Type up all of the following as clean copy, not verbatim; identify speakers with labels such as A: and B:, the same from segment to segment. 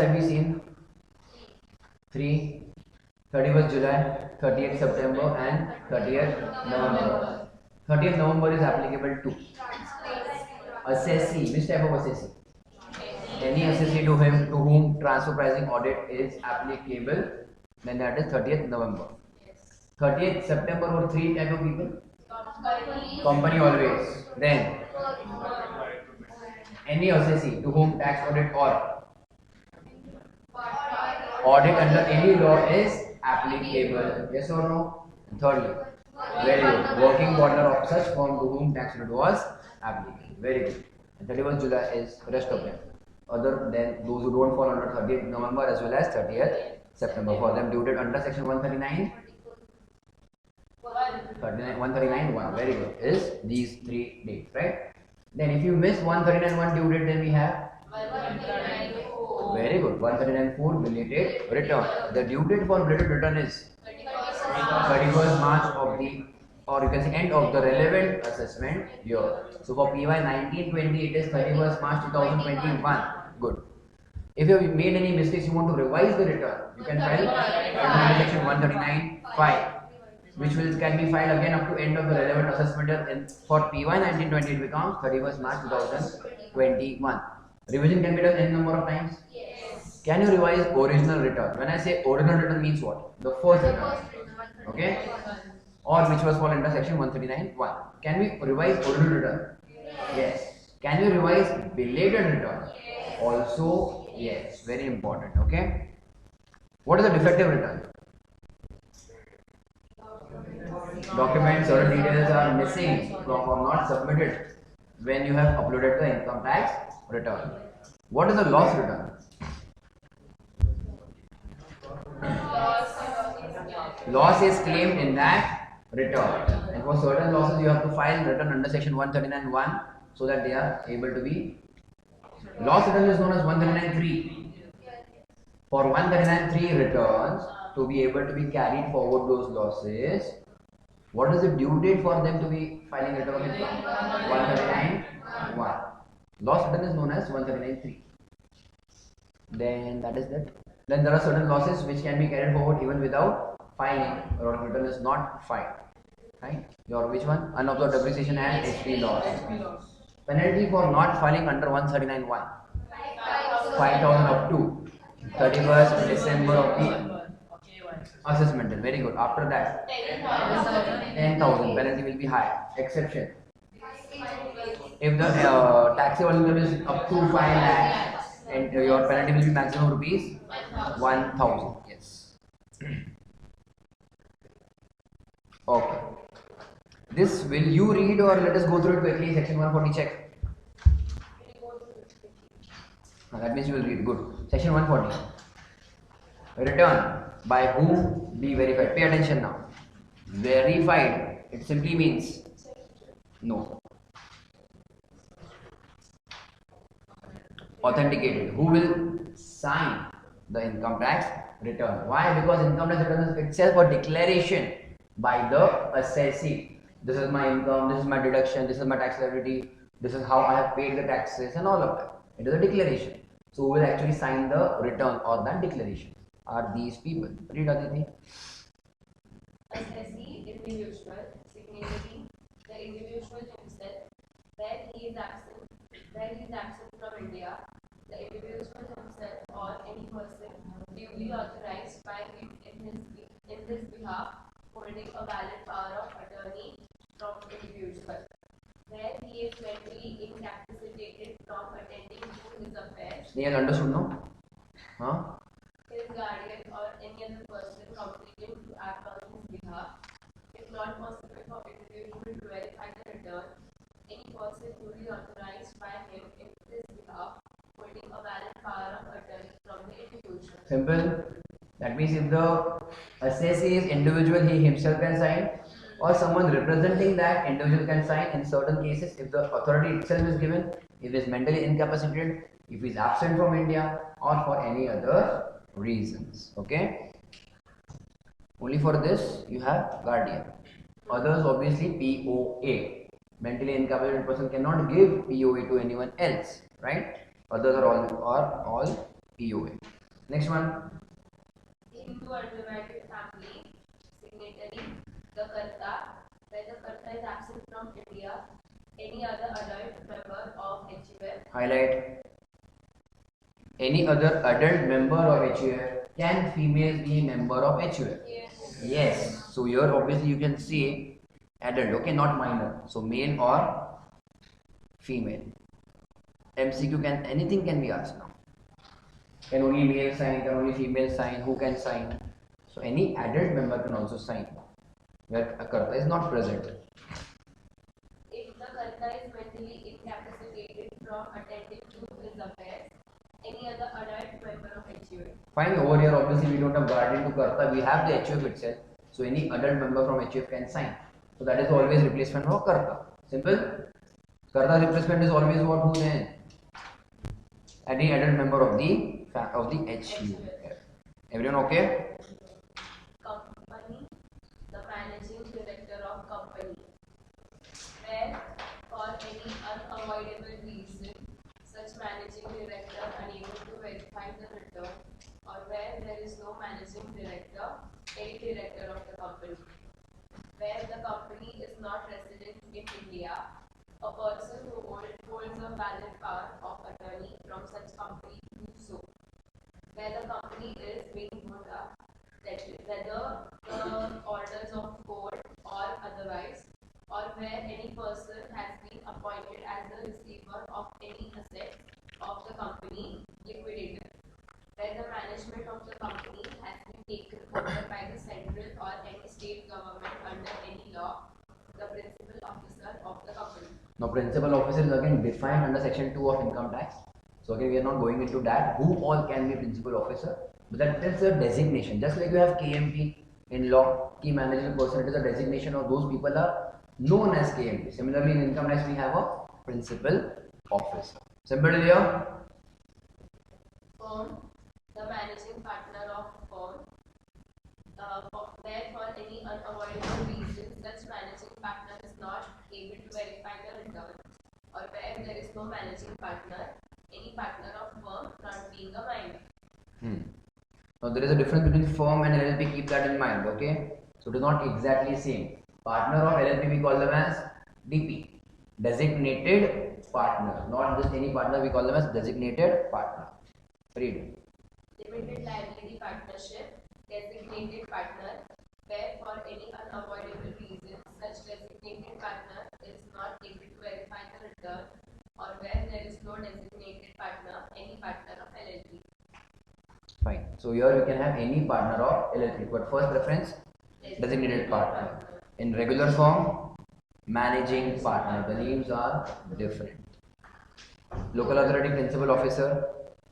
A: have we seen? 3. 31st July, 30th September and 30th November. 30th November is applicable to assessee. Which type of assessee? Any assessee to whom transfer pricing audit is applicable, then that is 30th November. 30th September were 3 type of people. Company always. Then any assessee to whom tax audit or audit under any law is applicable. Yes or no? And thirdly, very good. Working partner of such firm to whom tax audit was applicable. Very good. And 31st July is rest of them. Other than those who don't fall under 30th November as well as 30th September. For them due date under section 139. 139.1. Very good. Is these 3 dates, right? Then if you miss 139.1 due date, then we have very good. 139.4 belated return. The due date for belated return is 31st March of the, or you can say end of the relevant assessment year. So for PY 1920 it is 31st March 2021. Good. If you have made any mistakes, you want to revise the return, you can file under section 139.5, which can be filed again up to end of the relevant assessment year. And for PY 1920 it becomes 31st March 2021. Revision can be done any number of times. Yes. Can you revise original return? When I say original return means what? The first return. Okay? Or which was fall under section 139.1. Can we revise original return? Yes. Can you revise belated return? Also yes. Very important. Okay? What is a defective return? Documents, certain details are missing or not submitted when you have uploaded the income tax return. What is a loss return? Loss is claimed in that return, and for certain losses you have to file return under section 139.1 so that they are able to be. Loss return is known as 139.3. For 139.3 returns to be able to be carried forward those losses, what is the due date for them to be filing return of income? 139.1. Loss return is known as 139.3. Then that is that. Then there are certain losses which can be carried forward even without filing. Your return is not filed. Right? Your which one? Unobserved depreciation and HP loss. Penalty for not filing under 139.1. 5,000 up to 31st December of the assessment. Very good. After that, 10,000. Penalty will be high. Exception. If the taxable income is up to 5 lakhs, and your penalty will be maximum rupees 1,000. Yes. Okay. This will you read or let us go through it quickly? Section 140 check. That means you will read. Good. Section 140. Return by whom be verified. Pay attention now. Verified. It simply means no. Authenticated. Who will sign the income tax return? Why? Because income tax return is itself a declaration by the assessee. This is my income, this is my deduction, this is my tax liability, this is how I have paid the taxes and all of that. It is a declaration. So who will actually sign the return or that declaration are these people. Read Aditi.
B: Assessee, individual, signatory, the individual himself, where he is absent from India, the individual himself or any person duly authorized by him in his behalf, holding a valid power of attorney from individual, where he is mentally incapacitated from attending to his affairs.
A: You understood, no? Huh?
B: His guardian or any other person competent to act on his behalf. If not possible for individual to verify the return, any person duly authorized by him in his behalf, holding a valid power of attorney from the individual.
A: Simple. That means if the assessee is individual, he himself can sign, or someone representing that individual can sign. In certain cases, if the authority itself is given, if he is mentally incapacitated, if he is absent from India, or for any other reasons. Okay. Only for this you have guardian. Others obviously POA. Mentally incapacitated person cannot give POA to anyone else, right? Others are all POA. Next one.
B: Hindu undivided family, signatory, the Karta, where the Karta is absent from India, any other adult member of HUF.
A: Highlight. Any other adult member of HUF. Can females be member of HUF?
B: Yes.
A: Yes. So here obviously you can say adult, okay, not minor. So male or female. MCQ can, anything can be asked now. Can only male sign, can only female sign, who can sign? So any adult member can also sign where a Karta is not present.
B: If the Karta is mentally incapacitated from attending to his affairs, any other adult member of HUF.
A: Fine, over here obviously we don't have guardian to Karta, we have the HUF itself. So any adult member from HUF can sign. So that is always replacement for Karta. Simple. Karta replacement is always what, who then? Any adult member of the HUF. Everyone okay?
B: Company, the managing director of company, where for any unavoidable reason such managing director unable to verify the return, or where there is no managing director, any director of the company, where the company is not resident in India, a person who holds a valid power of attorney from such company to do so, where the company is being put up, that whether the orders of court or otherwise, or where any person has been appointed as the receiver of any asset of the company liquidated, where the management of the company has been taken over by the central or any state government under any law, the principal officer of the company.
A: Now principal officer is again defined under section 2 of income tax. So again we are not going into that, who all can be principal officer, but that is a designation. Just like you have KMP in law, key managing person, it is a designation of those people are known as KMP. Similarly in income tax we have a principal officer. Simple here.
B: Firm, the managing partner of firm, where for any unavoidable reason such managing partner is not able to verify the return, or where there is no managing partner, any partner of firm not being a minor.
A: Now there is a difference between firm and LLP, keep that in mind, okay? So it is not exactly same. Partner of LLP we call them as DP, designated partner, not just any partner, we call them as designated partner. Read.
B: Limited liability partnership, designated partner, where for any unavoidable reason such designated partner is not able to verify the return, or where there is no designated partner, any partner of LLP.
A: Fine. So here you can have any partner of LLP, but first preference designated partner. In regular form, managing partner. The names are different. Local authority principal officer,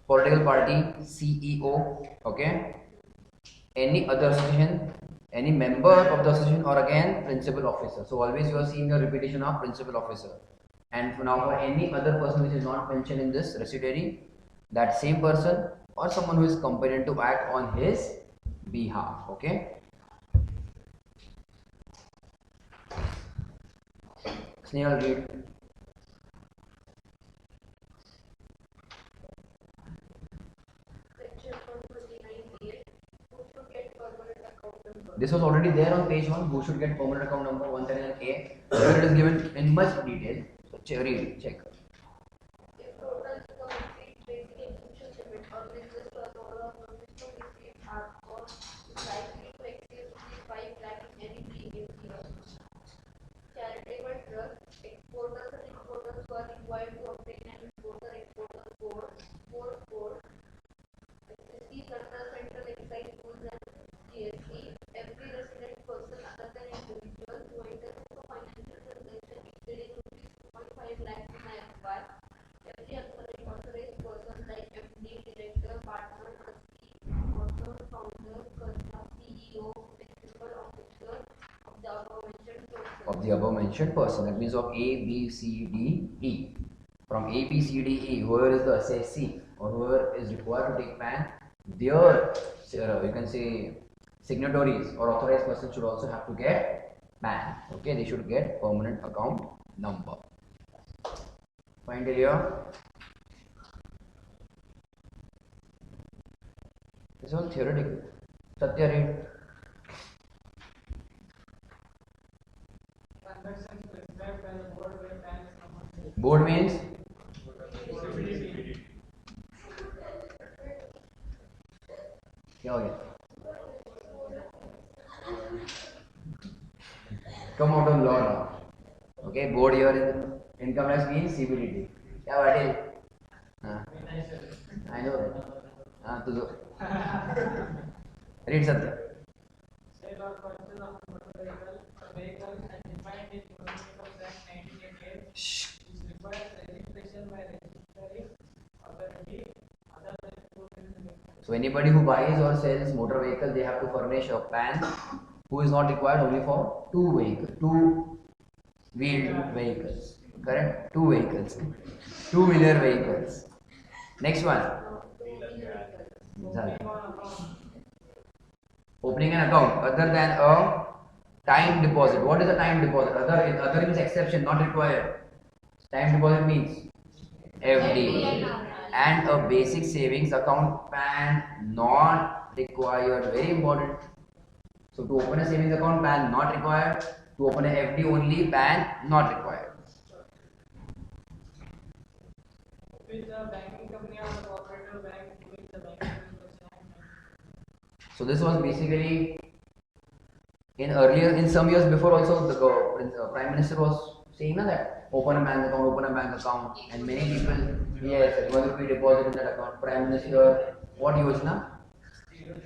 A: political party CEO, okay? Any other association, any member of the association, or again principal officer. So always you are seeing a repetition of principal officer. And now for any other person which is not mentioned in this recidiary, that same person or someone who is competent to act on his behalf, okay? Snail, read. This was already there on page 1. Who should get permanent account number 139A? Here it is given in much detail. So read, check.
B: If total complete basic execution limit on business turnover of professional receipts are for likely to exceed 5 lakh in any previous year. Charitable trust, exporters and importers who are required to obtain an importer-exporter code, SSTs under Central Excise Rules and GST. Every resident person other than individual who enters into financial transaction exceeding rupees 2.5 lakh in IFR. Every authorized person like MD, director, partner, trustee, author, founder, Karta, CEO, principal officer of the above mentioned person.
A: That means of A, B, C, D, E. From A, B, C, D, E, whoever is the assessee or whoever is required to take PAN, their you can say signatories or authorized person should also have to get PAN. Okay, they should get permanent account number. Fine till here. This is all theoretical. Satya, read. Board means क्या हो गया? Come out of law now. Okay, board here in income tax means CBDT. क्या बात है? हाँ, I know that. हाँ तो read Satya.
C: Sale or purchase of motor vehicle, a vehicle as defined in Incometax Act 1988 is requires registration by registering authority other than two wheelers.
A: So anybody who buys or sells motor vehicle, they have to furnish a PAN, who is not required only for two wheeled vehicles. Correct? Two vehicles, two-wheeler vehicles. Next one. Opening an account other than a time deposit. What is a time deposit? Other means exception, not required. Time deposit means FD. And a basic savings account, PAN not required. Very important. So to open a savings account, PAN not required. To open a FD only, PAN not required.
C: With the banking company or the cooperative bank with the banking company.
A: So this was basically in some years before also the Prime Minister was saying that open a bank account, and many people, yes, going to be deposit in that account. Prime Minister, what Yojana?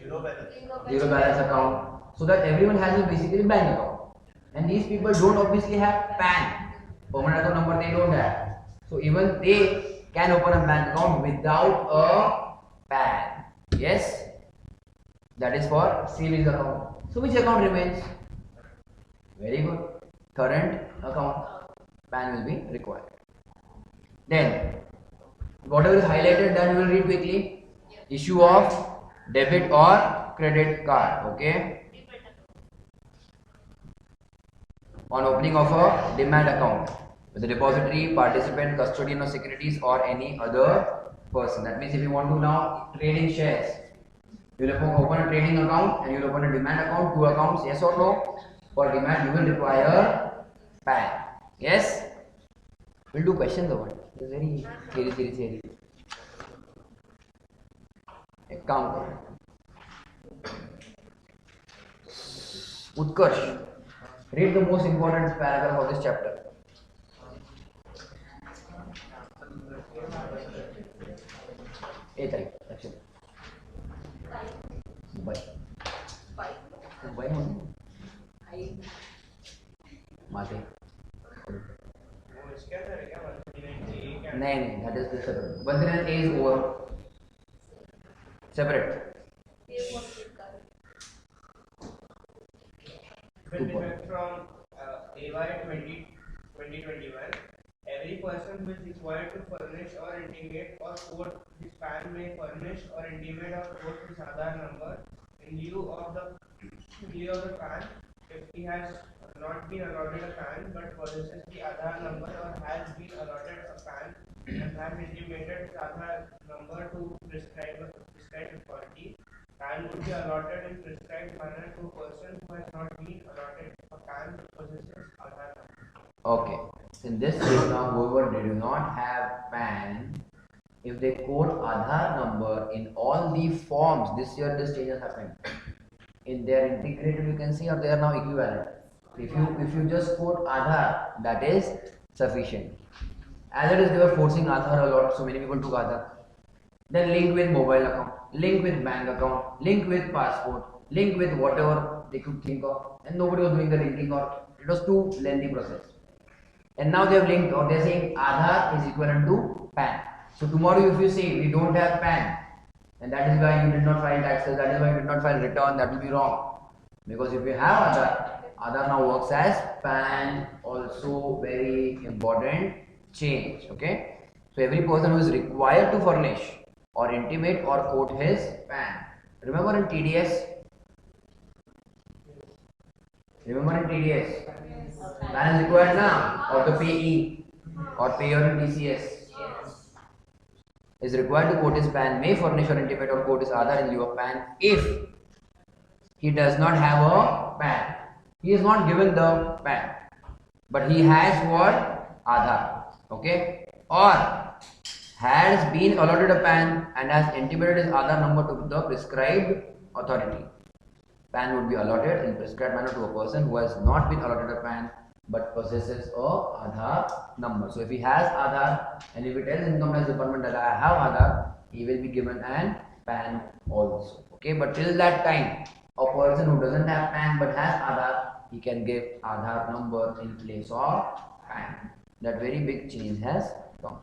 A: Zero balance account. So that everyone has a basically bank account, and these people don't obviously have PAN, permanent account number, they don't have. So even they can open a bank account without a PAN. Yes, that is for savings account. So which account remains? Very good. Current account. PAN will be required. Then whatever is highlighted, that we will read quickly. Issue of debit or credit card. Okay. On opening of a demand account with the depository, participant, custodian of securities or any other person. That means if you want to now trade in shares, you will open a trading account and you will open a demand account. Two accounts, yes or no? For demand, you will require PAN. Yes? We'll do questions over it. It's very theory. Account. Utkarsh, read the most important paragraph of this chapter. A actually. Dubai माते नहीं that is separate. 139 A is over separate.
D: With effect from AY 2021, every person who is required to furnish or intimate or quote his PAN may furnish or intimate or quote his Aadhaar number in lieu of the PAN if he has not been allotted a PAN but possesses the Aadhaar number or has been allotted a PAN and has intimated his Aadhaar number to prescribed authority. PAN would be allotted in prescribed manner to a person who has not been allotted a PAN but possesses Aadhaar number.
A: Okay. In this case now, whoever did not have PAN, if they quote Aadhaar number in all the forms, this year this change has happened. In their integrated, you can see, or they are now equivalent. If you just quote Aadhaar, that is sufficient. As it is, they were forcing Aadhaar a lot, so many people took Aadhaar. Then link with mobile account, link with bank account, link with passport, link with whatever they could think of, and nobody was doing the linking, or it was too lengthy process. And now they have linked, or they are saying Aadhaar is equivalent to PAN. So tomorrow if you say we don't have PAN, and that is why you did not file taxes, that is why you did not file return, that will be wrong. Because if you have Aadhaar now works as PAN, also very important change. Okay. So every person who is required to furnish or intimate or quote his PAN. Remember in TDS? PAN is required now, or the payee or payer in TCS. is required to quote his PAN may furnish or intimate or quote his Aadhaar in lieu of PAN if he does not have a PAN. He is not given the PAN, but he has what? Aadhaar. Okay? Or has been allotted a PAN and has intimated his Aadhaar number to the prescribed authority. PAN would be allotted in prescribed manner to a person who has not been allotted a PAN but possesses a Aadhaar number. So if he has Aadhaar and if he tells Income Tax Department that I have Aadhaar, he will be given an PAN also. Okay, but till that time, a person who doesn't have PAN but has Aadhaar, he can give Aadhaar number in place of PAN. That very big change has come.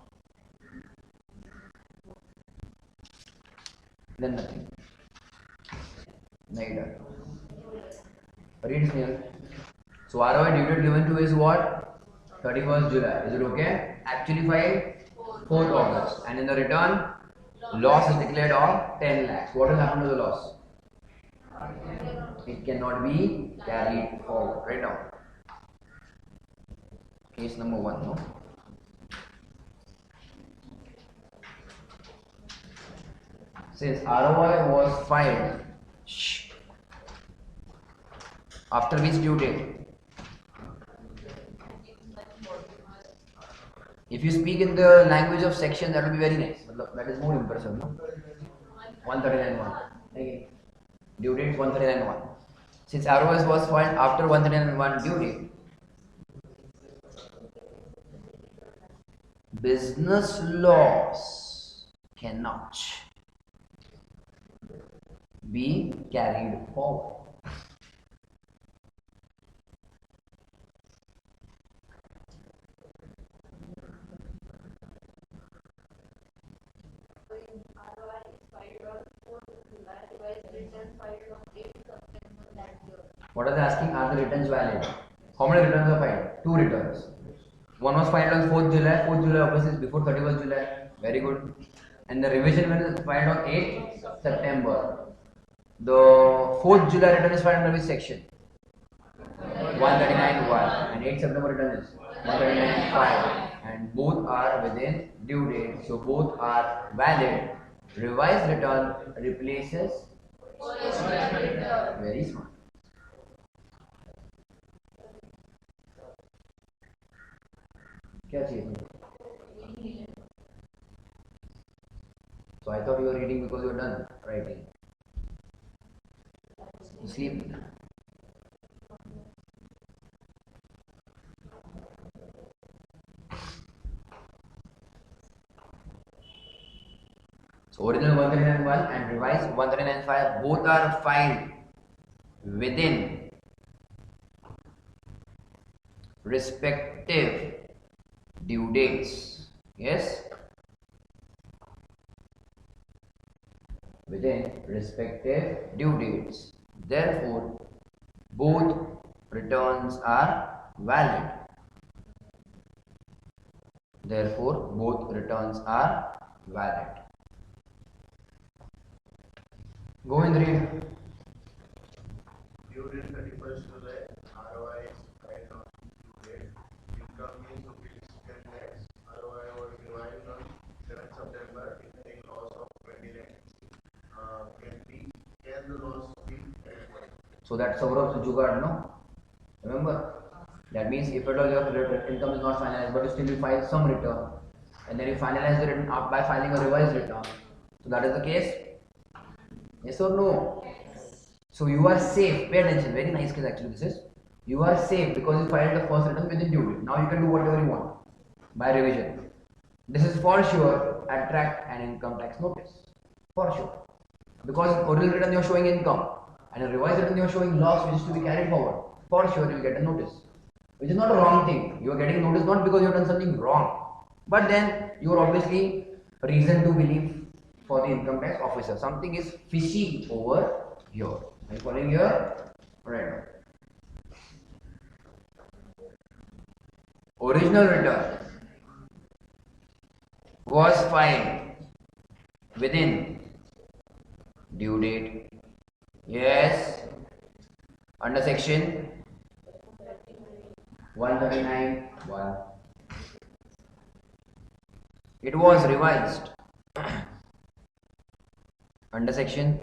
A: Then nothing. Neither. Read Snail. So ROI due date given to is what? 31st July. Is it okay? Actually filed 4th August. And in the return, loss is declared of 10 lakhs. What will happen to the loss? It cannot be carried forward. Right now. Case number 1, no? Since ROI was filed after which due date? If you speak in the language of section, that will be very nice. That is more impressive. No? 139.1. Okay. Due date 139.1. Since ROS was filed after 139.1 due date, business loss cannot be carried forward. What are they asking? Are the returns valid? How many returns are filed? 2 returns. One was filed on 4th July. 4th July obviously is before 31st July. Very good. And the revision when is filed on 8th September. The 4th July return is filed under which section? 139.1. And 8th September return is 139.5. And both are within due date. So both are valid. Revised return replaces very smart. क्या चाहिए? So I thought you were reading because you were done writing. Sleep. So original 139.1 and revised 139.5 both are filed within respective due dates. Yes, within respective due dates. Therefore, both returns are valid. Therefore, both returns are valid. Go and read.
E: Due date 31st July, ROI is filed on due date. Income is rupees 10 lakhs. ROI was revised on 7th September, incurring loss of 20 lakhs. Can the loss be carried forward?
A: So that's Saurav's jugaad, no? Remember? That means if at all your income is not finalized, but you still will file some return, and then you finalize the return by filing a revised return. So that is the case? Yes or no? So you are safe. Pay attention. Very nice case actually this is. You are safe because you filed the first return within due date. Now you can do whatever you want by revision. This is for sure attract an income tax notice. For sure. Because original return you are showing income and a revised return you are showing loss which is to be carried forward. For sure you will get a notice. Which is not a wrong thing. You are getting notice not because you have done something wrong. But then you are obviously reason to believe for the income tax officer. Something is fishy over here. Are you following here? Right. Original return was filed within due date. Yes. Under section 139.1. It was revised under section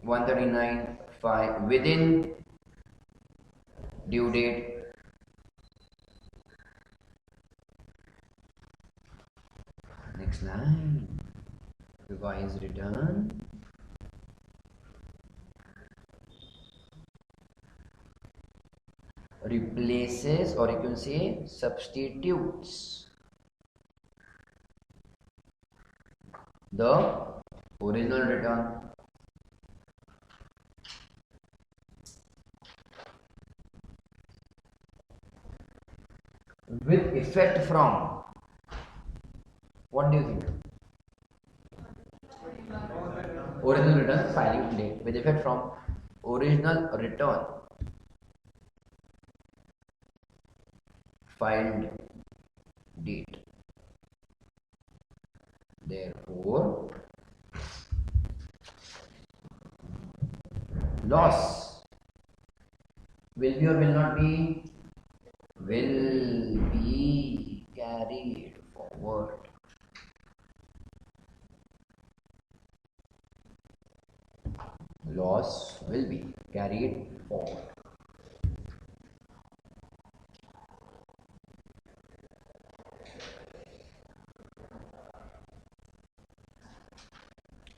A: 139(5) within due date next line revise return replaces or you can say substitutes the original return with effect from, what do you think? Original return filing date with effect from original return filed date. Therefore, loss will be or will not be? Will be carried forward. Loss will be carried forward.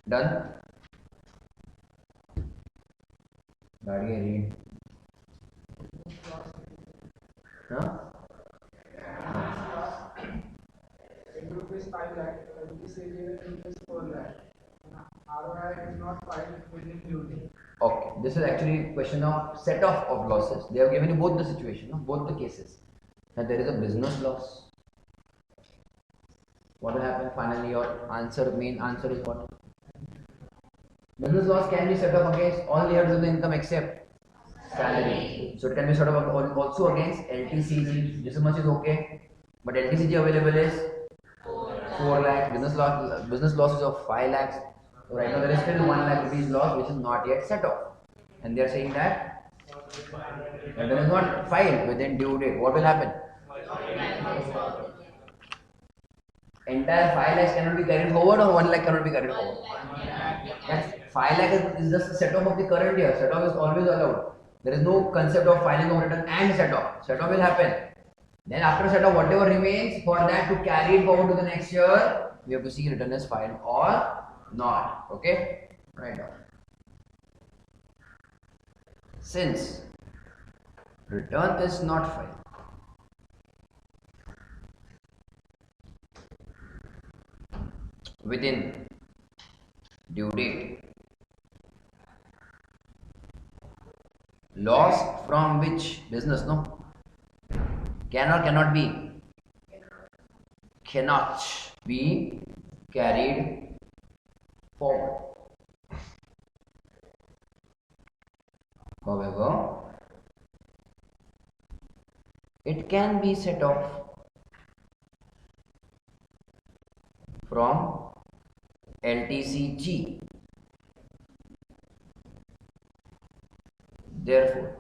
A: Done? गाड़ी read. Huh?
C: In rupees 5 lakh, LTCG in rupees 4 lakh. ROI is not filed within due date.
A: Okay, this is actually a question of set off of losses. They have given you both the situation, no? Both the cases. And there is a business loss. What will happen finally? Your answer, main answer is what? Business loss can be set off against all layers of the income except salary. So it can be set off also against LTCG. This much is okay, but LTCG available is 4 lakhs. Business losses of 5 lakhs. So right now there is still 1 lakh rupees loss which is not yet set off, and they are saying that return is not filed within due date. What will happen? Entire 5 lakhs cannot be carried forward, or 1 lakh cannot be carried forward. That's 5 lakh is just a set off of the current year. Set off is always allowed. There is no concept of filing of return and set off. Set off will happen. Then after set off, whatever remains, for that to carry it forward to the next year, we have to see return is filed or not. Okay? Right now. Since return is not filed, within due date, loss from which business, no? Can or cannot be? Cannot be carried forward. However, it can be set off from LTCG. Therefore,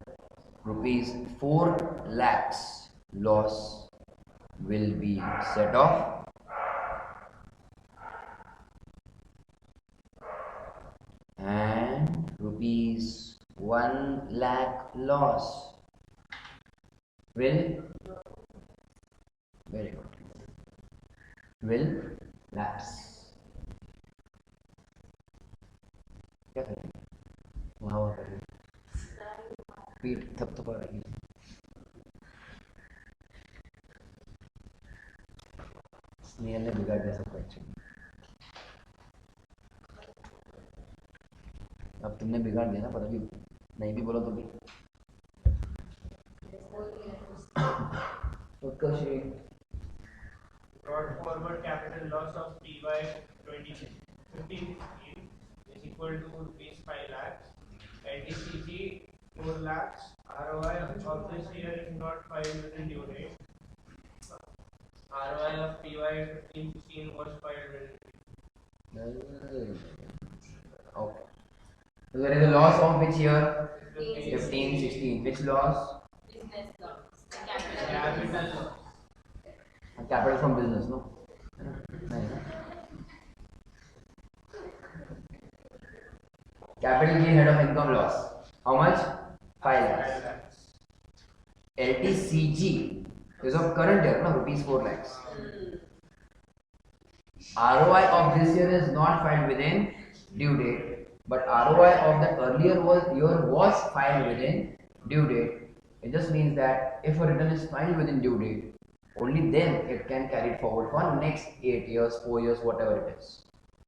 A: rupees 4 lakhs loss will be set off and rupees 1 lakh loss will, very good, will lapse. क्या कर रही है? वहाँ वहाँ कर रही है। पीठ थपथपा रही है। स्नेहल ने बिगाड़ दिया सबको एक्चुअली। अब तुमने बिगाड़ दिया ना, पता भी नहीं भी बोला तो भी। उत्कर्ष
D: Brought forward capital loss of PY 2015 is equal to rupees 5 lakhs. LTCG 4 lakhs. ROI of this year is not filed within due date. ROI of PY 15-16 was filed within.
A: Okay. So there is a loss of which year? 15-16. Which loss?
B: Business loss.
D: Capital loss.
A: Capital from business, no? Nice. Capital gain head of income loss. How much? 5 lakhs. LTCG is of current year, no, rupees 4 lakhs. ROI of this year is not filed within due date, but ROI of the earlier year was filed within due date. It just means that if a return is filed within due date, only then it can carry it forward for next 8 years, 4 years, whatever it is.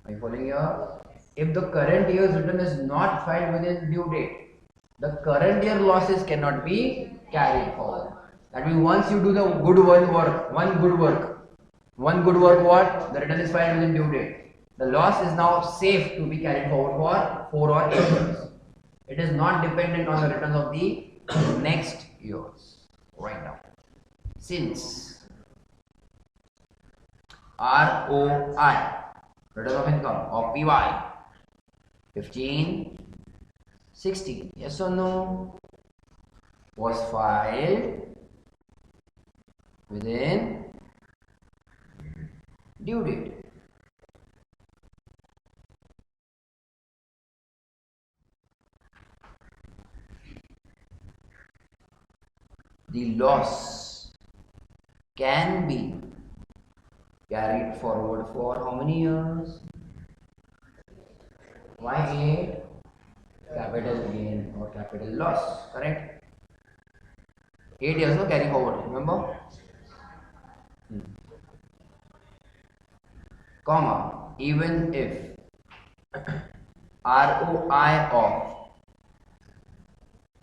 A: Are you following here? If the current year's return is not filed within due date, the current year losses cannot be carried forward. That means once you do the one good work what? The return is filed within due date. The loss is now safe to be carried forward for 4 or 8 years. It is not dependent on the returns of the next years. Right now. Since ROI, return of income of PY 15, 16, yes or no, was filed within due date. The loss can be carried forward for how many years? Why 8? Capital gain or capital loss, correct? 8 years no carry forward, remember? Comma, even if ROI of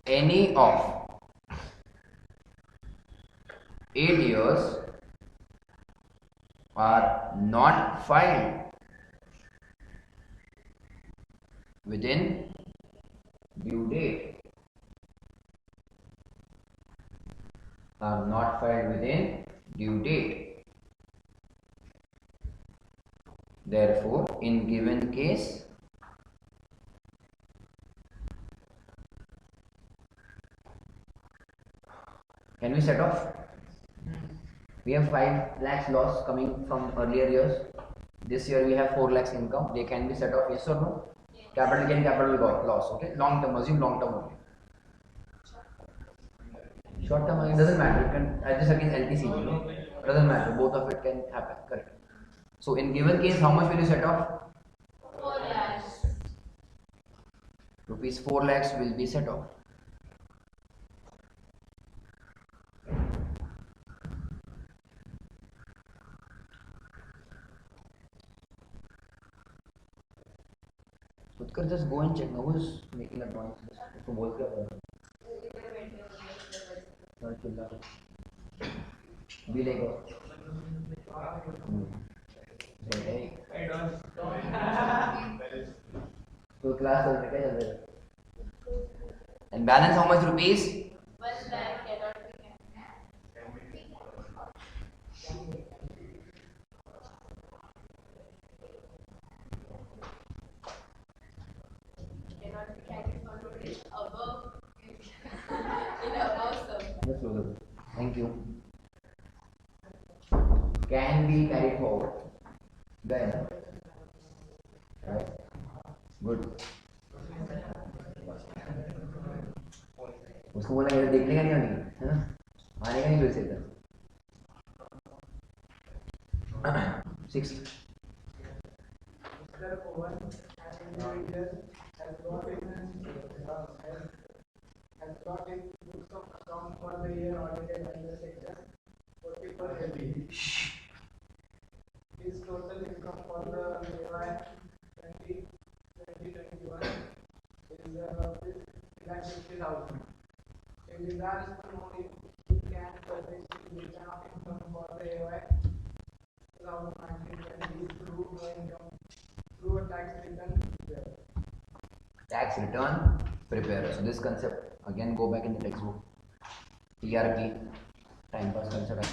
A: any of 8 years are not filed within due date, are not filed within due date. Therefore, in given case, can we set off? We have 5 lakhs loss coming from earlier years. This year we have 4 lakhs income. They can be set off, yes or no?
B: Yes.
A: Capital gain, capital loss. Okay, long term. Assume long term only. Short term, it doesn't matter. You can adjust against LTC. No? Doesn't matter. Both of it can happen. Correct. So in given case, how much will you set off?
B: 4 lakhs.
A: Rupees 4 lakhs will be set off. Utkarsh, just go and check now who's making a noise. उसको बोल क्या बोल रहा है चिल्ला भी लेगा तो क्लास चल रहा है क्या चल रहा है and balance how much rupees
B: 1 lakh cannot be carried forward above in above sum.
A: just close it. Thank you. Can be carried forward. गए ना right good. उसको बोला ये देखने का नहीं आने है ना आने का नहीं फिर से इधर 6
C: has brought in books of account for the year audited under section 44 LB. His total income for the year 2021 is 3,50,000. In regards to know if he can furnish the return of income for the year 2019 through no income through a tax return preparer.
A: Tax return preparer. So this concept again go back in the textbook. TRP time pass concept.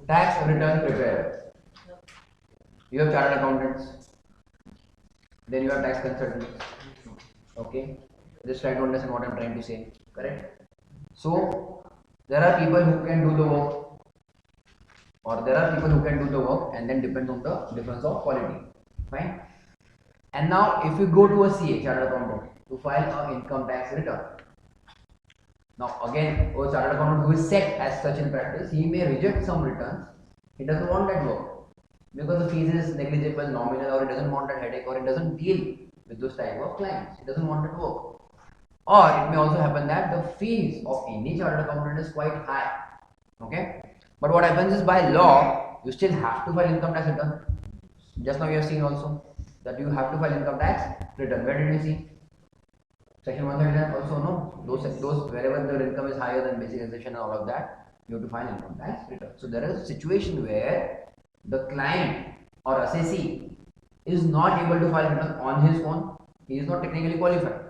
A: Tax return preparer. You have chartered accountants. Then you have tax consultants. Okay. Just try to understand what I'm trying to say. Correct. So there are people who can do the work, or there are people who can do the work and then depend on the difference of quality. Fine. And now if you go to a CA, chartered accountant, to file an income tax return. Now again, a chartered accountant who is set as such in practice, he may reject some returns. He doesn't want that work because the fees is negligible, nominal, or he doesn't want that headache, or he doesn't deal with those type of clients. He doesn't want that work. Or it may also happen that the fees of any chartered accountant is quite high. Okay, but what happens is by law you still have to file income tax return. Just now you have seen also that you have to file income tax return. Where did you see? Section 139 also, no? Those wherever the income is higher than basic taxation and all of that, you have to file income tax return. So there is a situation where the client or assessee is not able to file return on his own. He is not technically qualified.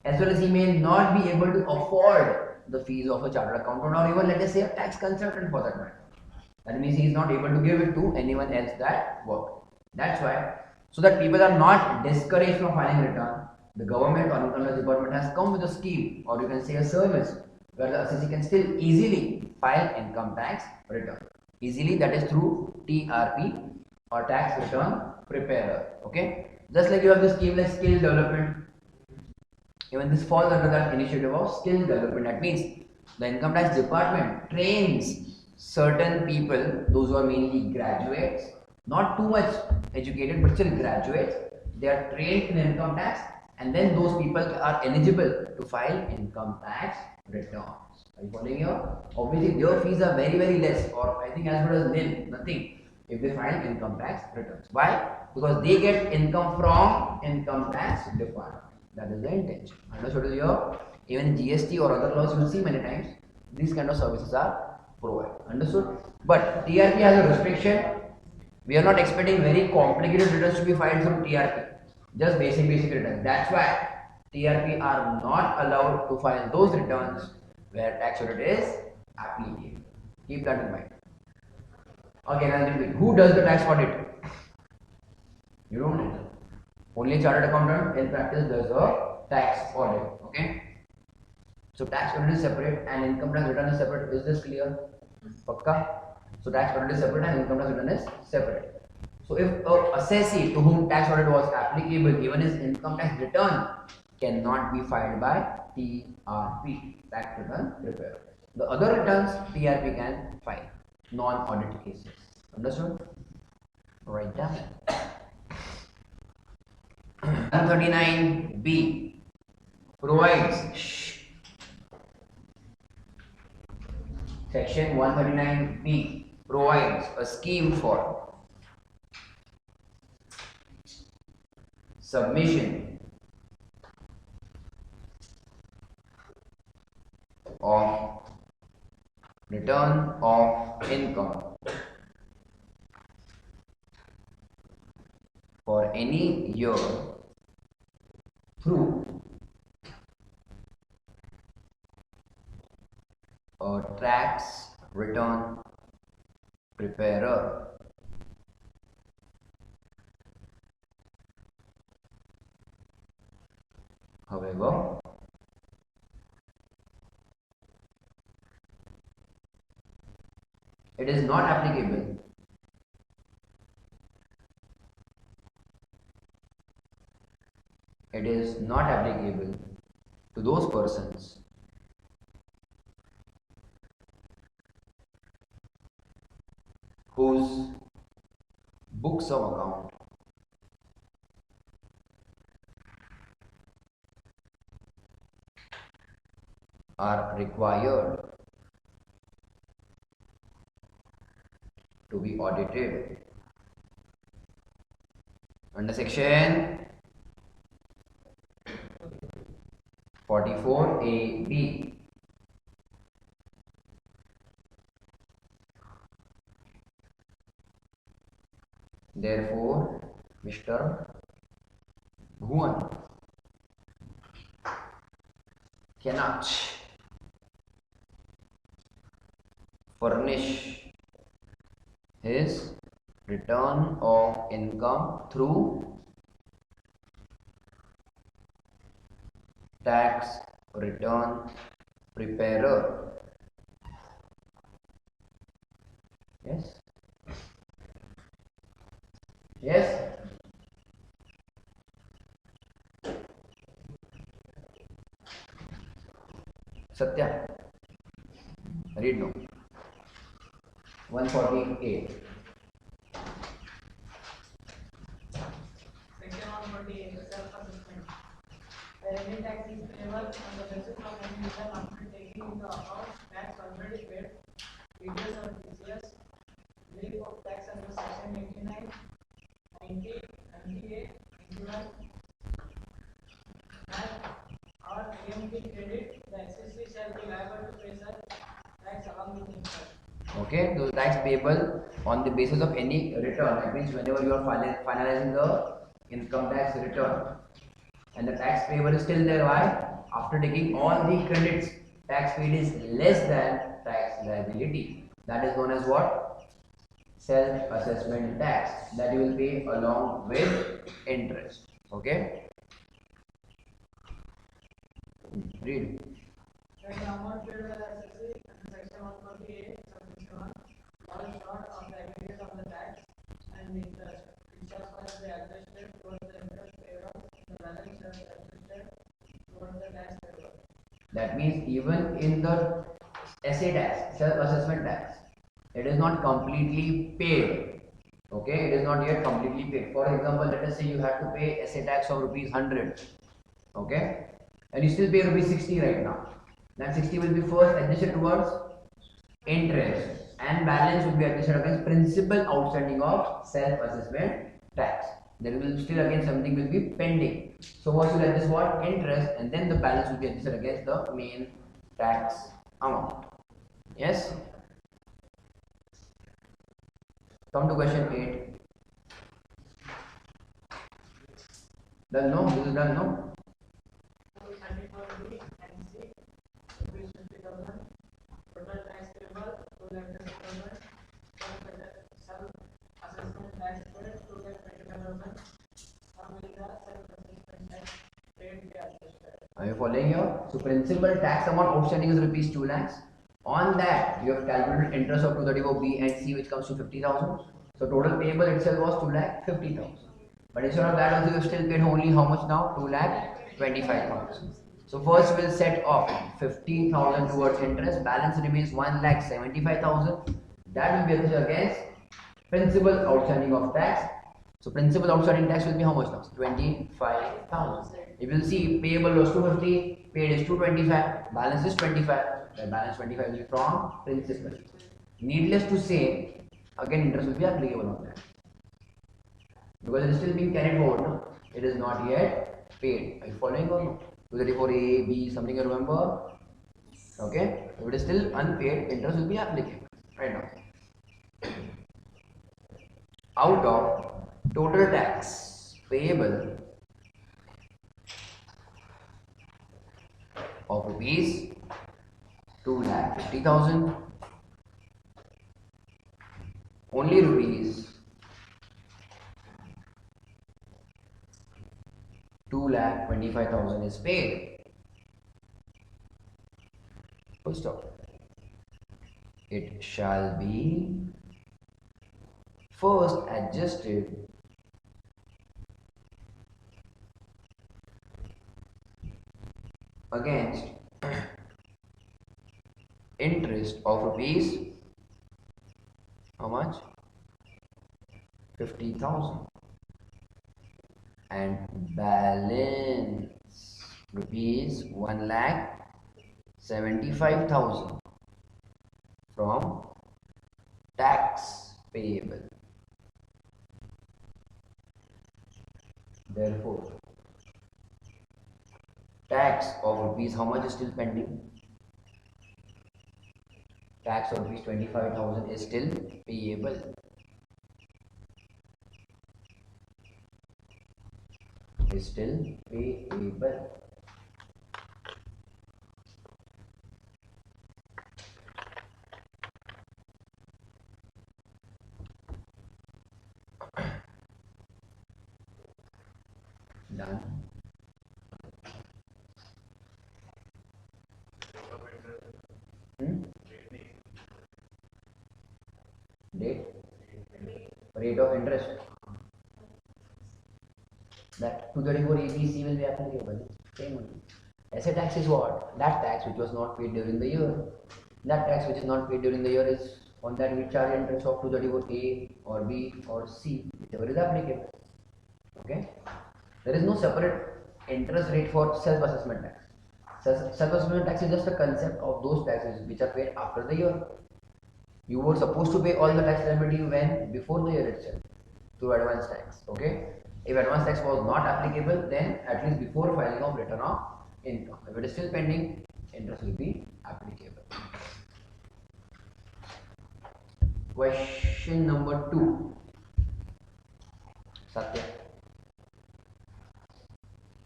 A: As well as he may not be able to afford the fees of a chartered accountant, or even let us say a tax consultant for that matter. That means he is not able to give it to anyone else that work. That's why, so that people are not discouraged from filing return, the government or income tax department has come with a scheme, or you can say a service, where the assessee can still easily file income tax return. Easily, that is through TRP or tax return preparer. Okay, just like you have the scheme like skill development. Even this falls under that initiative of skill development. That means the income tax department trains certain people, those who are mainly graduates, not too much educated but still graduates. They are trained in income tax, and then those people are eligible to file income tax returns. Are you following here? Obviously, their fees are very less, or I think as good as nil, nothing, if they file income tax returns. Why? Because they get income from income tax department. That is the intention. Understood here? Even GST or other laws you will see many times, these kind of services are provided. Understood? But TRP has a restriction. We are not expecting very complicated returns to be filed through TRP. Just basic returns. That's why TRP are not allowed to file those returns where tax audit is applicable. Keep that in mind. Again, I'll repeat. Who does the tax audit? You don't know. Only chartered accountant in practice does a tax audit. Okay. So tax audit is separate and income tax return is separate. Is this clear? Pakka? So tax audit is separate and income tax return is separate. So if a assessee to whom tax audit was applicable, even his income tax return cannot be filed by TRP, tax return preparer. The other returns TRP can file, non-audit cases. Understood? Write down. 139B provides, section 139B provides a scheme for submission of return of income for any year through a tax return preparer. However, it is not applicable to those persons whose books of account are required to be audited under section 44AB. Therefore, Mr. Bhuvan cannot furnish his return of income through tax return preparer. Yes? Yes? Satya, read no. 148.
C: Section 148, self-assessment. The any tax is payable on the basis of any income after taking into account tax already paid, previous or previous, relief of tax under section 89, 90, 98, 91, and or AMT credit, the SSC shall be liable to pay such tax along with interest.
A: Okay, those tax payable on the basis of any return. That means whenever you are finalizing the income tax return, and the tax payable is still there. Why? After taking all the credits, tax paid is less than tax liability. That is known as what? Self-assessment tax, that you will pay along with interest. Okay? Read.
C: That the amount paid by the SSC under section 148, subsection 1, falls short of the aggregate of the tax and the interest. It shall first be adjusted towards the interest payable, the balance shall be adjusted towards the tax payable.
A: That means even in the SA tax, self-assessment tax, it is not completely paid. Okay, it is not yet completely paid. For example, let us say you have to pay SA tax of rupees 100. Okay, and you still pay rupees 60 right now. That 60 will be first adjusted towards interest, and balance will be adjusted against principal outstanding of self-assessment tax. There will still again something will be pending. So first you will adjust what? Interest, and then the balance will be adjusted against the main tax amount. Yes? Come to question 8. Done, no? This is done, no?
C: 34B and C, rupees 50,000, total tax payable, 2,30,000, self-assessment tax paid, 2,25,000, some will the self-assessment tax paid be adjusted.
A: Are you following here? So principal tax amount outstanding is rupees 2 lakhs. On that, you have calculated interest of 234B and C, which comes to 50,000. So total payable itself was 2 lakh 50,000. But instead of that, also you have still paid only how much now? 2 lakh 25,000. So first we'll set off 15,000 towards interest. Balance remains 1 lakh 75,000. That will be adjusted against principal outstanding of tax. So principal outstanding tax will be how much now? 25,000. If you see, payable was 250, paid is 225, balance is 25. The balance 25 will be from principal. Needless to say, again interest will be applicable on that, because it is still being carried forward. No? It is not yet paid. Are you following or no? 234A, B, something you remember? Okay. If it is still unpaid, interest will be applicable right now. Out of total tax payable of rupees 2,50,000, only rupees 2,25,000 is paid. Full stop. It shall be first adjusted against interest of rupees how much? 50,000, and balance rupees 1 lakh 75,000 from tax payable. Therefore, tax of rupees how much is still pending? Tax of rupees 25,000 is still payable. Is still payable. Done. Date? Rate of interest. That 234 ABC will be applicable. Same only. Asset tax is what? That tax which was not paid during the year. That tax which is not paid during the year is on that we charge interest of 234 A or B or C, whichever is applicable. Okay? There is no separate interest rate for self-assessment tax. Self-assessment tax is just a concept of those taxes which are paid after the year. You were supposed to pay all the tax liability when? Before the year itself, through advance tax. Okay? If advance tax was not applicable, then at least before filing of return of income. If it is still pending, interest will be applicable. Question number 2. Satya.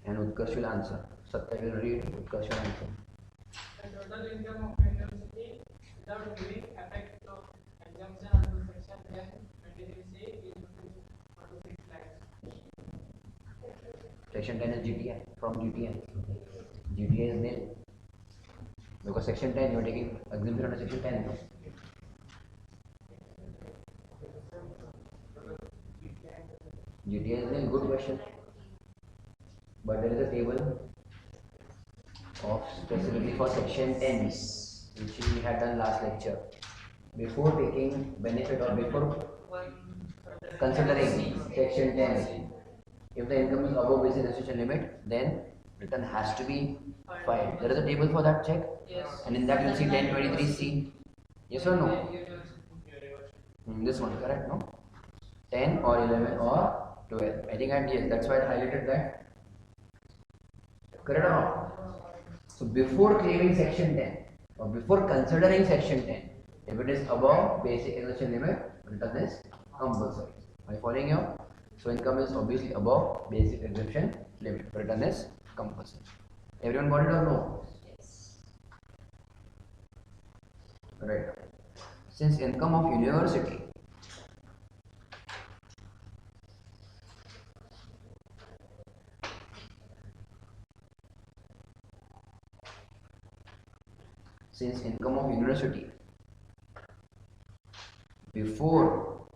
A: And Utkarsh will answer. Satya will read, Utkarsh will answer.
C: The total income of a university without giving effect of exemption under section 1023C is 46 lakhs.
A: Section 10 is GTI, from GTI. GTI is nil. Because section 10 you are taking exemption under section 10. No? GTI is nil, good question. But there is a table of specifically for section 10 which we had done last lecture. Before taking benefit or before considering section 10, if the income is above basic restitution limit, then return has to be filed. There is a table for that, check.
C: Yes.
A: And in that you will see 1023C. Yes or no? This one, correct, no? 10 or 11 or 12. I think yes, that's why I highlighted that. Correct or not? So before claiming section 10 or before considering section 10, if it is above basic exemption limit, return is compulsory. Are you following here? So income is obviously above basic exemption limit, return is compulsory. Everyone got it or no?
B: Yes.
A: Right. Since income of university before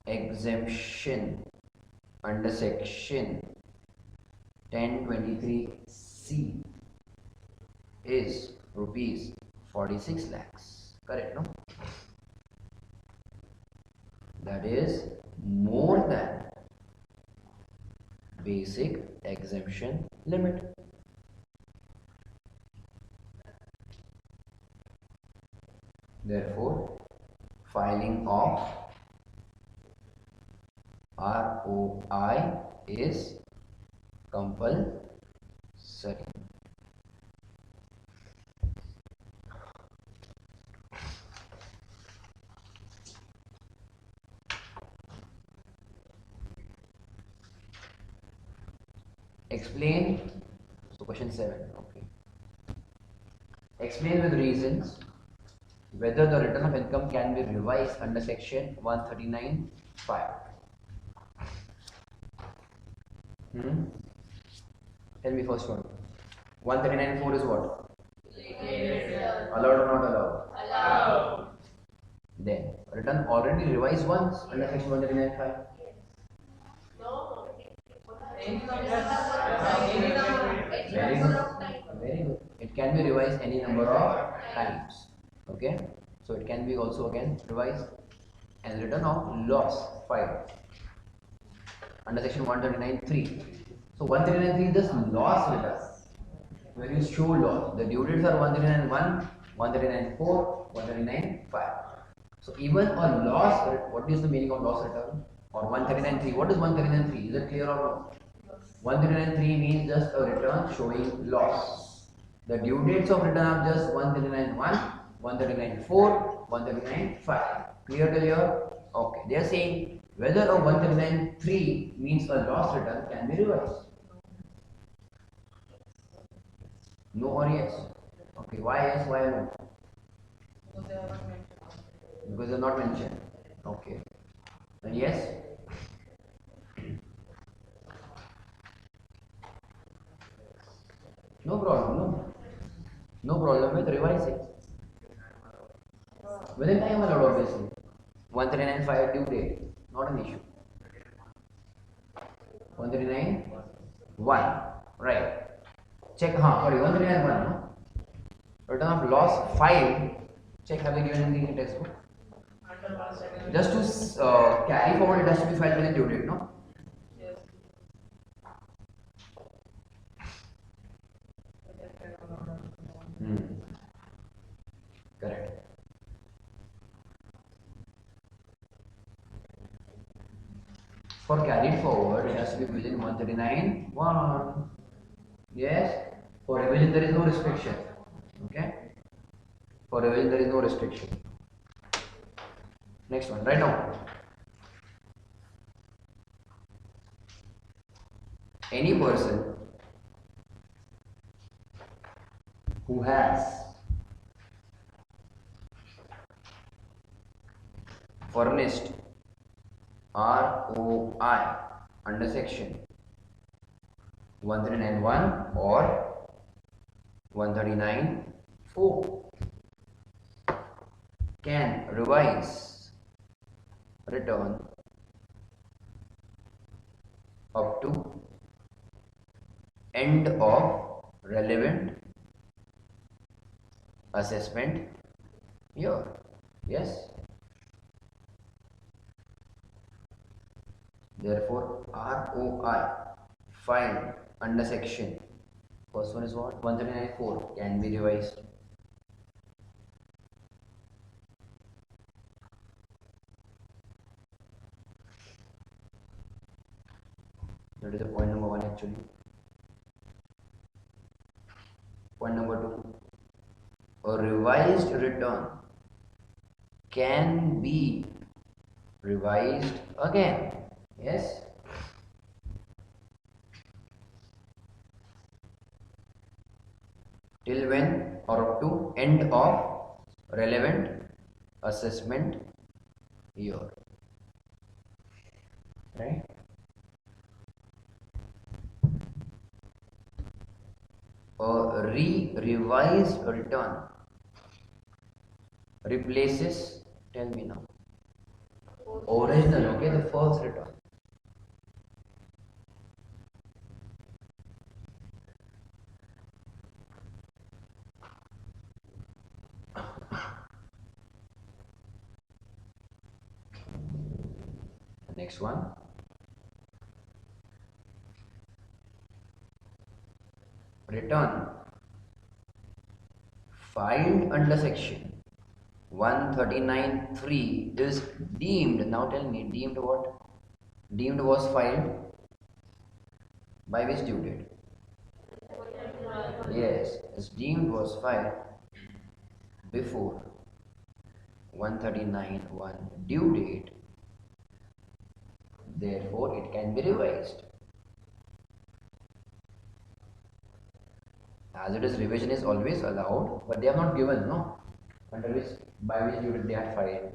A: exemption under section 1023C is rupees 46 lakhs. Correct, no? That is more than basic exemption limit. Therefore, filing of ROI is compulsory. Explain. So question 7. Okay. Explain with reasons whether the return of income can be revised under section 139(5). Tell me first one. 139(4) is what? Allowed or not allowed?
B: Allowed.
A: Then return already revised once under section 139(5).
B: No.
C: Any
A: Very good. Very good. It can be revised any number of times. Okay. So it can be also again revised. And return of loss filed under section 139(3). So 139(3) is just loss return. When you show loss, the due dates are 139(1), 139(4), 139(5). So even a loss, what is the meaning of loss return? Or 139(3). What is 139(3)? Is it clear or no? 139(3) means just a return showing loss. The due dates of return are just 139(1), 139(4), 139(5). Clear till here? Okay. They are saying whether a 139(3) means a loss return can be reversed. No or yes? Okay. Why yes? Why no? Because they are not mentioned. Okay. Then yes? No problem, no. No problem with revising. Within time allowed, obviously. 139(5) due date, not an issue. 139(1), right. check, sorry, 139.1, no? Return of loss filed, check, have they given anything in textbook?
C: Under last second.
A: Just to carry forward, it has to be filed within due date, no?
C: Yes.
A: Correct. For carried forward, it has to be within 139.1. Yes. For revision, there is no restriction. Okay. For revision, there is no restriction. Next one, right now. Any person who has furnished ROI under section 139.1 or 139.4 can revise return up to end of relevant assessment year. Yes. Therefore, ROI filed under section, first one is what? 139.4 can be revised. That is the point number 1 actually. Point number 2. A revised return can be revised again. Yes. Till when? Or up to end of relevant assessment year. Right? A revised return replaces, tell me now, original, okay, the first return. Next one. Return filed under section 139.3 is deemed. Now tell me, deemed what? Deemed was filed by which due date? Yes, it's deemed was filed before 139.1 due date. Therefore, it can be revised. As it is, revision is always allowed, but they have not given, no, under which, by which due date they had filed.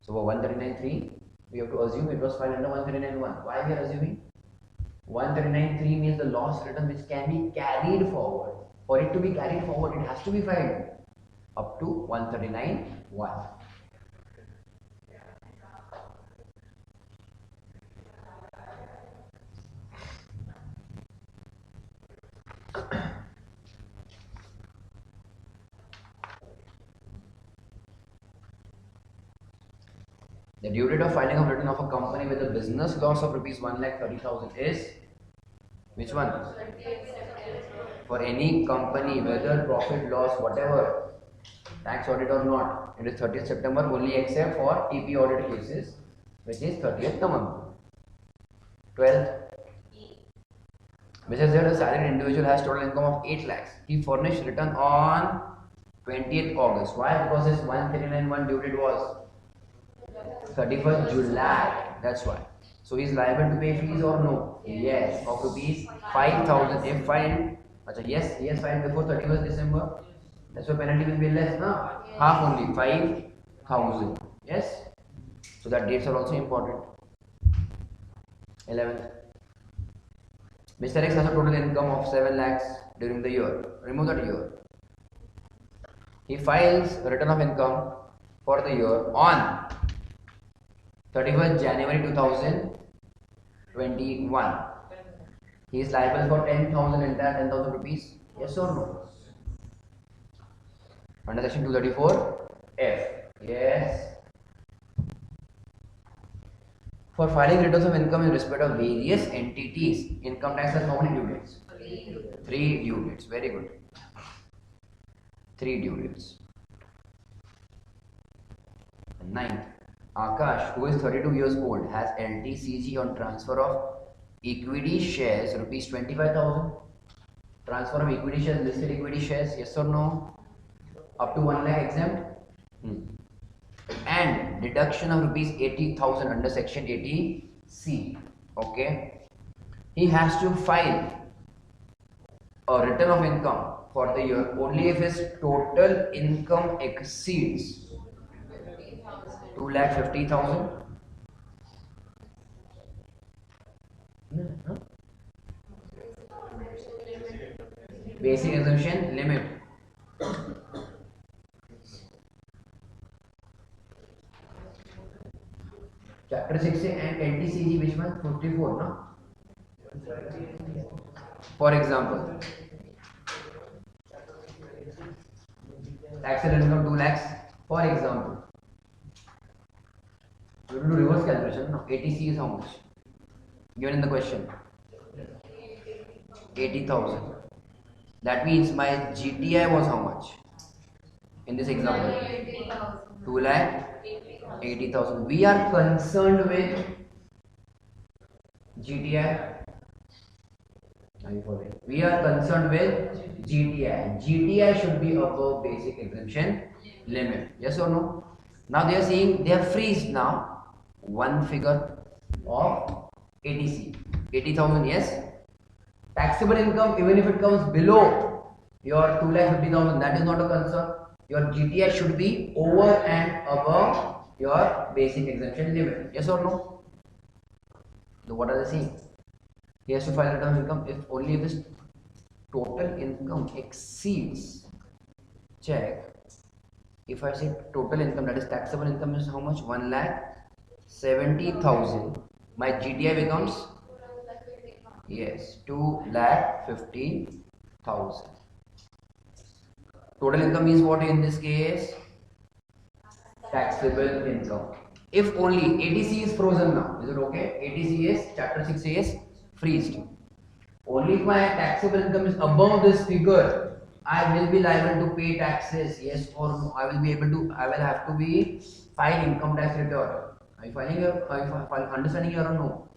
A: So for 139.3, we have to assume it was filed under 139.1. Why we are assuming? 139.3 means the loss return which can be carried forward. For it to be carried forward, it has to be filed up to 139.1. The due date of filing of return of a company with a business loss of rupees 1,30,000 is which one? For any company, whether profit, loss, whatever, tax audit or not, it is 30th September only except for TP audit cases, which is 30th November. 12th. Mrs. Z, a salaried individual, has total income of 8 lakhs. He furnished return on 20th August. Why? Because his 139.1 due date was 31st July. That's why. So he is liable to pay fees or no? Yes. Of rupees 5,000. If filed, yes, he has filed before 31st December. That's why penalty will be less, no? Half only, 5,000. Yes. So that dates are also important. 11th. Mr. X has a total income of 7 lakhs during the year. Remove that year. He files return of income for the year on 31st January 2021. He is liable for 10,000, entire 10,000 rupees. Yes or no? Under section 234F. Yes. For filing returns of income in respect of various entities, income tax has how many due dates? 3 due dates. Very good. 3 due dates. Ninth, Akash, who is 32 years old, has LTCG on transfer of equity shares rupees 25,000. Transfer of equity shares, listed equity shares, yes or no? Up to 1 lakh exempt. And deduction of rupees 80,000 under section 80C. Okay. He has to file a return of income for the year only if his total income exceeds 2,50,000. Basic exemption limit. Chapter 6 and LTCG, which one? 54, no? For example, taxable income 2 lakhs. For example, we will do reverse calculation. No, ATC is how much? Given in the question, 80,000. That means my GTI was how much? In this example, 2 lakh 80,000. We are concerned with GTI. We are concerned with GTI. GTI should be above basic exemption limit. Yes or no? Now they are saying they have freezed now one figure of ATC. 80,000, yes. Taxable income, even if it comes below your 2,50,000, that is not a concern. Your GTI should be over and above your basic exemption limit. Yes or no? So what are they saying? He has to file return of income if only if his total income exceeds. Check. If I say total income, that is taxable income, is how much? 1,70,000. My GTI becomes, yes, 2,50,000. Total income is what in this case? Taxable income. If only ATC is frozen now, is it okay? ATC is, chapter 6 is freezed. Only if my taxable income is above this figure, I will be liable to pay taxes, yes or no. I will have to be file income tax return. Are you understanding here or no?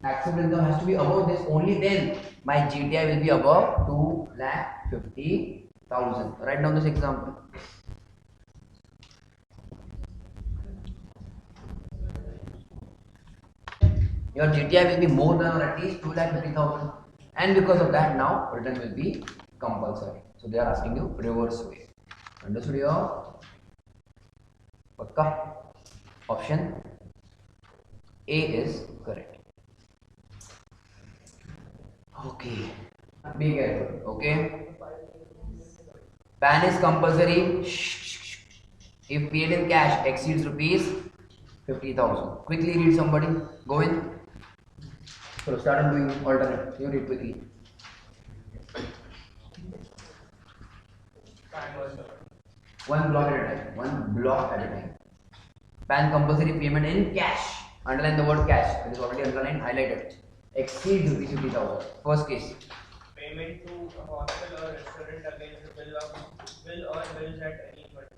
A: Taxable income has to be above this, only then my GTI will be above 2,50,000. Write down this example. Your GTI will be more than or at least 2,50,000, and because of that now return will be compulsory. So they are asking you reverse way. Understood here? Pakka? Option A is correct. Okay. Be careful. Okay. PAN is compulsory if paid in cash exceeds rupees 50,000. Quickly read somebody. Go in. So start doing alternate. You read quickly. One block at a time. One block at a time. PAN compulsory payment in cash. Underline the word cash. It is already underlined, highlighted. Exceeds rupees 50,000. First case.
D: Payment to a hospital or restaurant against the bill or bills at any point.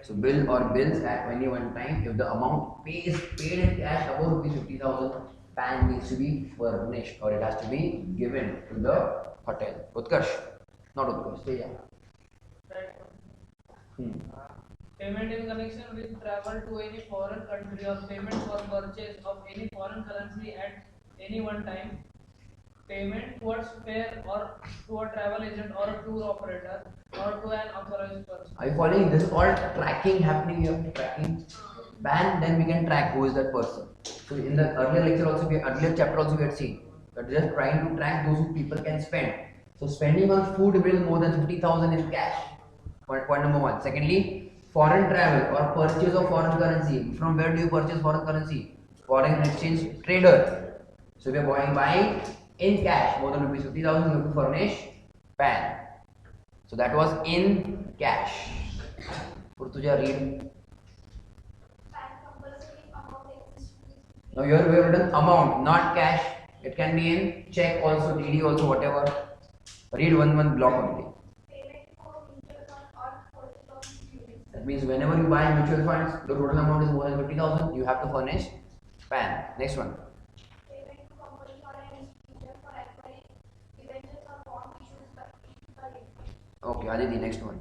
A: So bill or bills at any one time. If the amount paid in cash above rupees 50,000, PAN needs to be furnished or it has to be given to the hotel. Utkarsh, not Utkarsh. Stay here.
C: Payment in connection with travel to any foreign country or payment for purchase of any foreign currency at any one time. Payment towards fare or to a travel agent or a tour operator or to an authorized person.
A: Are you following? This is all tracking happening here. Tracking. PAN, then we can track who is that person. So in the earlier lecture also, earlier chapter also we had seen that just trying to track those who people can spend. So spending on food bill more than 50,000 in cash. Point number one. Secondly, foreign travel or purchase of foreign currency. From where do you purchase foreign currency? Foreign exchange trader. So we are buying in cash more than rupees 50,000. You have to furnish PAN. So that was in cash. Purtuja, read. Now here we have written amount, not cash. It can be in check also, DD also, whatever. Read one block only. That means whenever you buy mutual funds, the total amount is more than 50,000, you have to furnish PAN. Next one. Okay, Aditi, next one.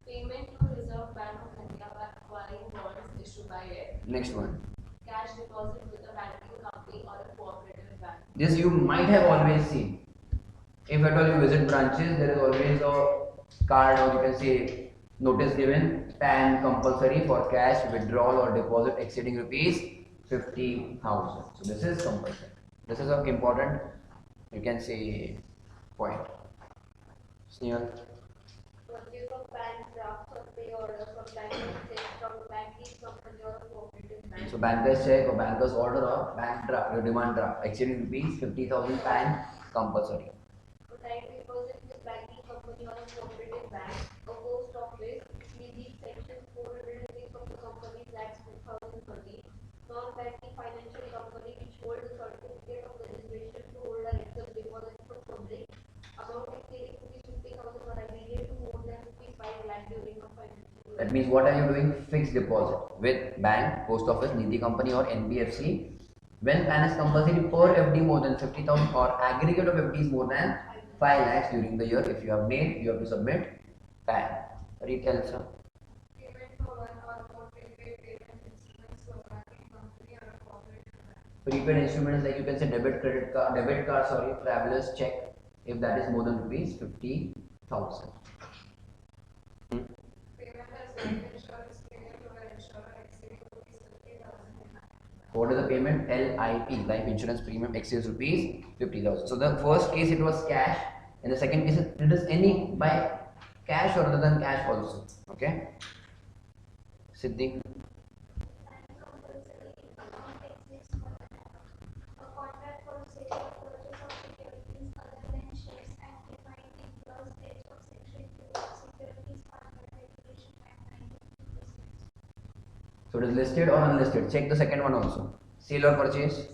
B: Payment to Reserve Bank of India by acquiring bonds issued by it.
A: Next one.
B: Cash deposit with a banking company or a cooperative bank.
A: This you might have always seen. If at all you visit branches, there is always a card or you can say notice given, PAN compulsory for cash withdrawal or deposit exceeding rupees 50,000. So this is compulsory. This is a important, you can say, point. Snehal.
B: Purchase of bank drafts or pay order from banking check from banking company or a cooperative bank.
A: So banker's check or banker's order or bank draft, your demand draft exceeding rupees 50,000 PAN compulsory.
B: Time deposit with banking company or a cooperative bank, a post office, CB section 406 of the Companies Act 2013, non-banking financial company which hold a certificate of registration to hold or accept deposits from public, amount exceeding 50,000 or aggregate to more than 5 lakh during a financial year.
A: That means what are you doing? Fixed deposit with bank, post office, Nidhi company or NBFC. When PAN is compulsory per FD more than 50,000 or aggregate of FDs more than 5 lakhs during the year. If you have made, you have to submit PAN. Retail, sir.
B: Payment for one or more prepaid payment instruments to a banking company or a cooperative bank.
A: Prepaid instruments like you can say debit card, sorry, traveler's check, if that is more than rupees 50,000.
B: Payment as life insurance premium to an insurer exceeding rupees 50,000.
A: What is the payment? LIP, life insurance premium exceeds rupees 50,000. So the first case it was cash, and the second case it is any by cash or other than cash also. Okay. Siddhi. So it is listed or unlisted. Check the second one also. Sale or purchase.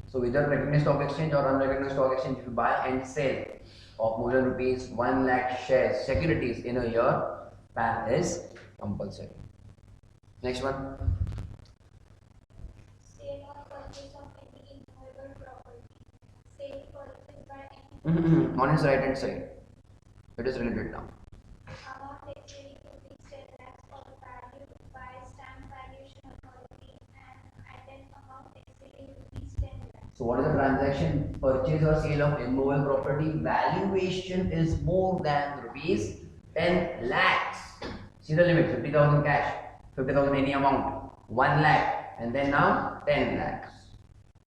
A: So without recognized stock exchange or unrecognized stock exchange, if you buy and sell of more than rupees 1 lakh shares, securities in a year, PAN is compulsory. Next one.
F: Sale or purchase of any immovable property. Sale purchase by any
A: On its right hand side. It is related now.
F: amount exceeding rupees 10 lakhs or value by stamp valuation authority and at an amount exceeding rupees 10 lakhs.
A: So what is the transaction? Purchase or sale of immovable property. Valuation is more than rupees 10 lakhs. See the limit, 50,000 cash, 50,000 any amount, 1 lakh, and then now 10 lakhs.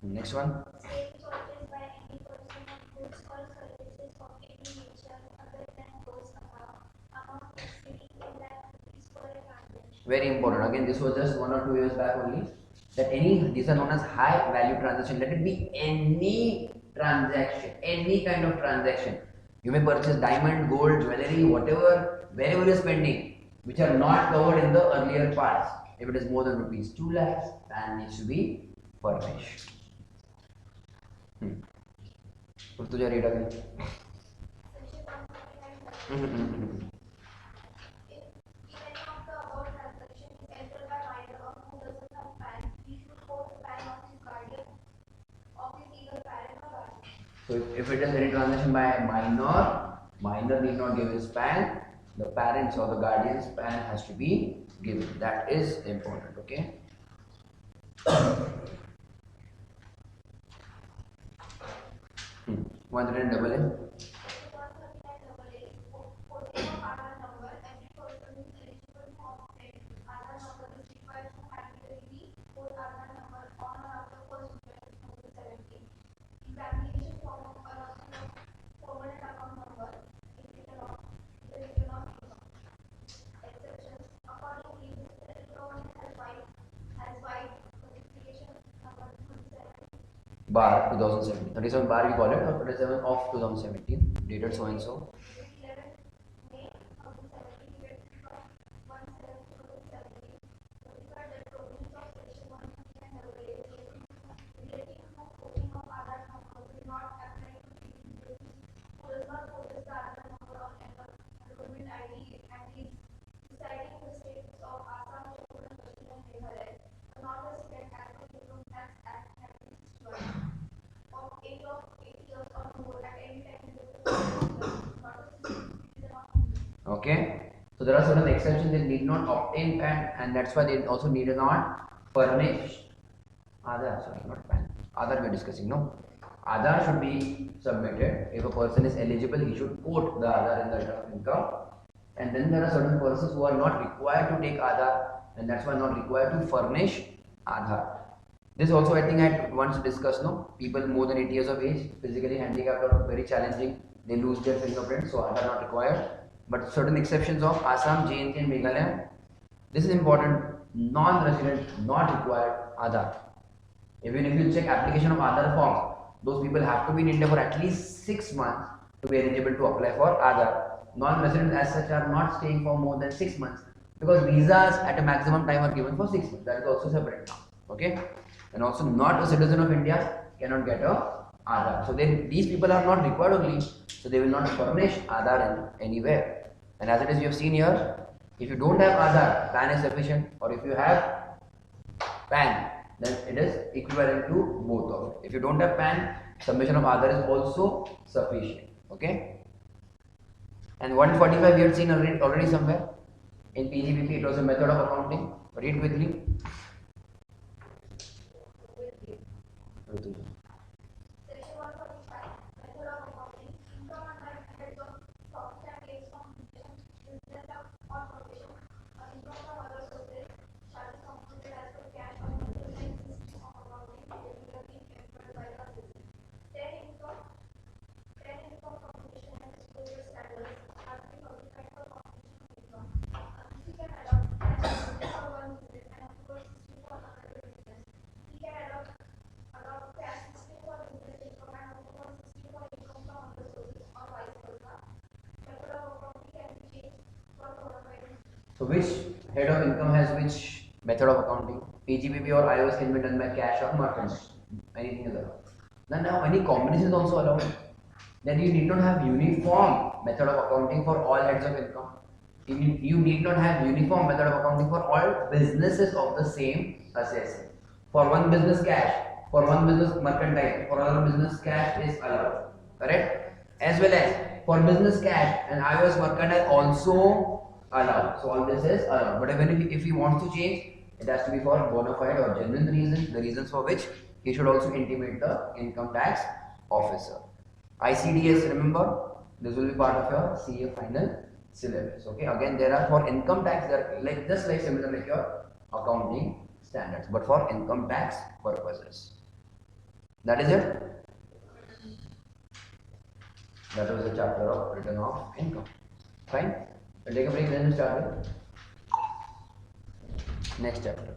A: Next one.
F: Sale purchase by any person of goods or services of any nature other than those above, amount exceeding 10 lakh rupees per transaction.
A: Very important. Again, this was just 1 or 2 years back only. That these are known as high value transaction. Let it be any transaction, any kind of transaction. You may purchase diamond, gold, jewelry, whatever, wherever you are spending, which are not covered in the earlier parts. If it is more than rupees 2 lakhs, PAN needs to be furnished. Purtuja, read again.
F: Section 149.
A: Hmm, hmm, hmm, hmm.
F: If any of the above transaction is entered by minor or who doesn't have PAN, he should hold the PAN of his guardian, of his either parent or guardian.
A: So if it is any transaction by a minor need not give his PAN. The parents or the guardian's PAN has to be given. That is important. Okay. 139 bar 2017, 37 bar we call it, or 37 of 2017, dated so and so.
F: 11 May 2017, dated from 1/7/2017, notified that provisions of section 139 relating to quoting of Aadhaar number will not apply to individuals who does not possess the Aadhaar number on enrollment ID and is residing in the states of Assam, Jammu and Kashmir and Meghalaya, a non-resident as per Income Tax Act 1961, of age of 8 years or more at any time in the not a citizen of India.
A: Okay, so there are certain exceptions. They need not obtain PAN, and that's why they also need not furnish Aadhaar. Sorry, not PAN. Aadhaar we are discussing. No, Aadhaar should be submitted. If a person is eligible, he should quote the Aadhaar in the return of income. And then there are certain persons who are not required to take Aadhaar, and that's why not required to furnish Aadhaar. This also I think I had once discussed. No, people more than 8 years of age, physically handicapped or very challenging, they lose their fingerprint, so Aadhaar not required. But certain exceptions of Assam, JNK and Meghalaya, this is important. Non-resident not required Aadhaar. Even if you check application of Aadhaar forms, those people have to be in India for at least 6 months to be eligible to apply for Aadhaar. Non-residents as such are not staying for more than 6 months because visas at a maximum time are given for 6 months. That is also separate now. Okay, and also not a citizen of India cannot get a Aadhaar. So then these people are not required only, so they will not furnish Aadhaar in anywhere. And as it is, you have seen here, if you don't have Aadhaar, PAN is sufficient, or if you have PAN, then it is equivalent to both of it. If you don't have PAN, submission of Aadhaar is also sufficient. Okay. And 145 we had seen already somewhere in PGBP. It was a method of accounting. Read quickly.
F: Section 145, method of accounting, income under heads of profit and gains from business or profession, income from other sources, shall be computed as per cash or money system of accounting regularly employed by the system. 10 income computation and disclosure standards have been notified for computation of income. He can adopt cash for one business and approval system for another business. He can adopt cash system for business income and approval system for income from other sources or vice versa. Method of accounting can be changed for bona fide.
A: So which head of income has which method of accounting? PGBP or IOS can be done by cash or mercantile. Anything is allowed. Now any combination is also allowed. Then you need not have uniform method of accounting for all heads of income. You need not have uniform method of accounting for all businesses of the same assessment. For one business cash, for one business mercantile, for another business cash is allowed. Correct? As well as for business cash and IOS mercantile also allowed. So all this is allowed. But even if he wants to change, it has to be for bona fide or genuine reasons, the reasons for which he should also intimate the income tax officer. ICDS, remember, this will be part of your CA final syllabus. Okay, again there are for income tax, they are like just like similar like your accounting standards, but for income tax purposes. That is it. That was the chapter of return of income. Fine. We'll take a break, then we'll start with next chapter.